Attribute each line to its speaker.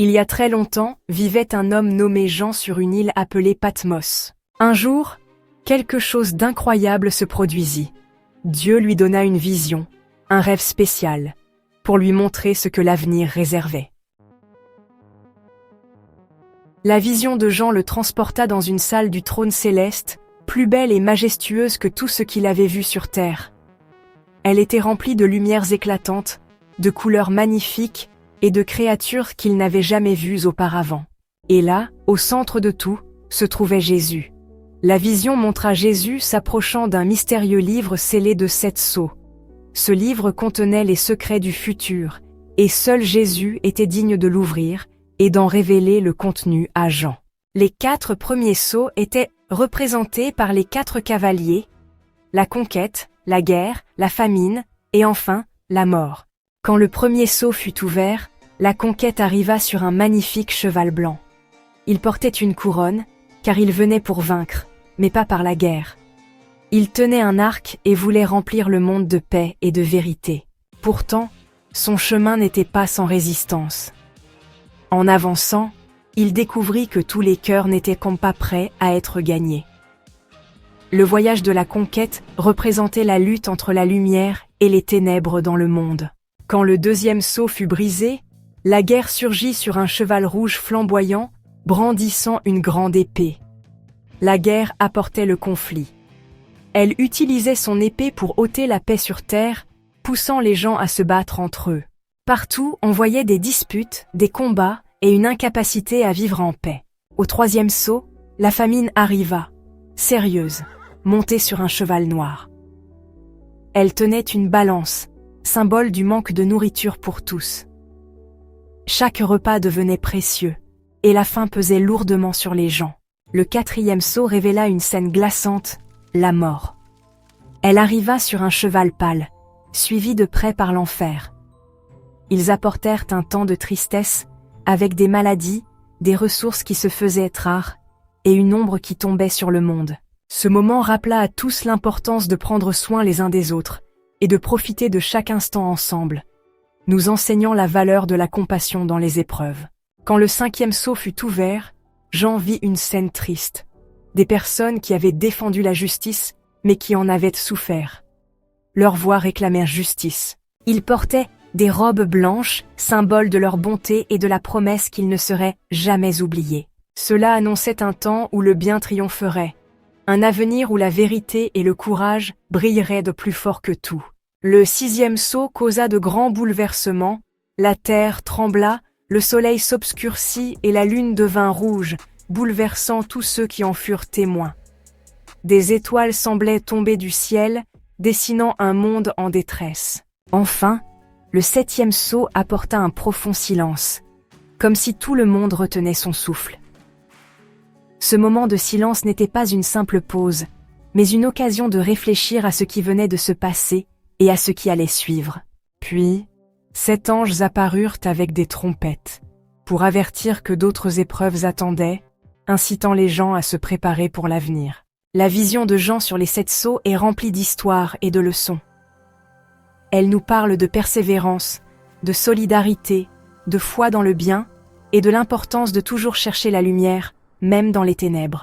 Speaker 1: Il y a très longtemps, vivait un homme nommé Jean sur une île appelée Patmos. Un jour, quelque chose d'incroyable se produisit. Dieu lui donna une vision, un rêve spécial, pour lui montrer ce que l'avenir réservait. La vision de Jean le transporta dans une salle du trône céleste, plus belle et majestueuse que tout ce qu'il avait vu sur terre. Elle était remplie de lumières éclatantes, de couleurs magnifiques et de créatures qu'il n'avait jamais vues auparavant. Et là, au centre de tout, se trouvait Jésus. La vision montra Jésus s'approchant d'un mystérieux livre scellé de 7 sceaux. Ce livre contenait les secrets du futur, et seul Jésus était digne de l'ouvrir et d'en révéler le contenu à Jean. Les 4 premiers sceaux étaient représentés par les 4 cavaliers, la conquête, la guerre, la famine, et enfin, la mort. Quand le premier sceau fut ouvert, la conquête arriva sur un magnifique cheval blanc. Il portait une couronne, car il venait pour vaincre, mais pas par la guerre. Il tenait un arc et voulait remplir le monde de paix et de vérité. Pourtant, son chemin n'était pas sans résistance. En avançant, il découvrit que tous les cœurs n'étaient pas prêts à être gagnés. Le voyage de la conquête représentait la lutte entre la lumière et les ténèbres dans le monde. Quand le deuxième sceau fut brisé, la guerre surgit sur un cheval rouge flamboyant, brandissant une grande épée. La guerre apportait le conflit. Elle utilisait son épée pour ôter la paix sur terre, poussant les gens à se battre entre eux. Partout, on voyait des disputes, des combats et une incapacité à vivre en paix. Au troisième sceau, la famine arriva, sérieuse, montée sur un cheval noir. Elle tenait une balance, symbole du manque de nourriture pour tous. Chaque repas devenait précieux, et la faim pesait lourdement sur les gens. Le quatrième sceau révéla une scène glaçante, la mort. Elle arriva sur un cheval pâle, suivi de près par l'enfer. Ils apportèrent un temps de tristesse, avec des maladies, des ressources qui se faisaient rares, et une ombre qui tombait sur le monde. Ce moment rappela à tous l'importance de prendre soin les uns des autres, et de profiter de chaque instant ensemble, nous enseignant la valeur de la compassion dans les épreuves. Quand le cinquième sceau fut ouvert, Jean vit une scène triste. Des personnes qui avaient défendu la justice, mais qui en avaient souffert. Leurs voix réclamèrent justice. Ils portaient des robes blanches, symbole de leur bonté et de la promesse qu'ils ne seraient jamais oubliés. Cela annonçait un temps où le bien triompherait, un avenir où la vérité et le courage brilleraient de plus fort que tout. Le sixième sceau causa de grands bouleversements, la terre trembla, le soleil s'obscurcit et la lune devint rouge, bouleversant tous ceux qui en furent témoins. Des étoiles semblaient tomber du ciel, dessinant un monde en détresse. Enfin, le septième sceau apporta un profond silence, comme si tout le monde retenait son souffle. Ce moment de silence n'était pas une simple pause, mais une occasion de réfléchir à ce qui venait de se passer et à ce qui allait suivre. Puis, 7 anges apparurent avec des trompettes, pour avertir que d'autres épreuves attendaient, incitant les gens à se préparer pour l'avenir. La vision de Jean sur les 7 sceaux est remplie d'histoires et de leçons. Elle nous parle de persévérance, de solidarité, de foi dans le bien et de l'importance de toujours chercher la lumière, même dans les ténèbres.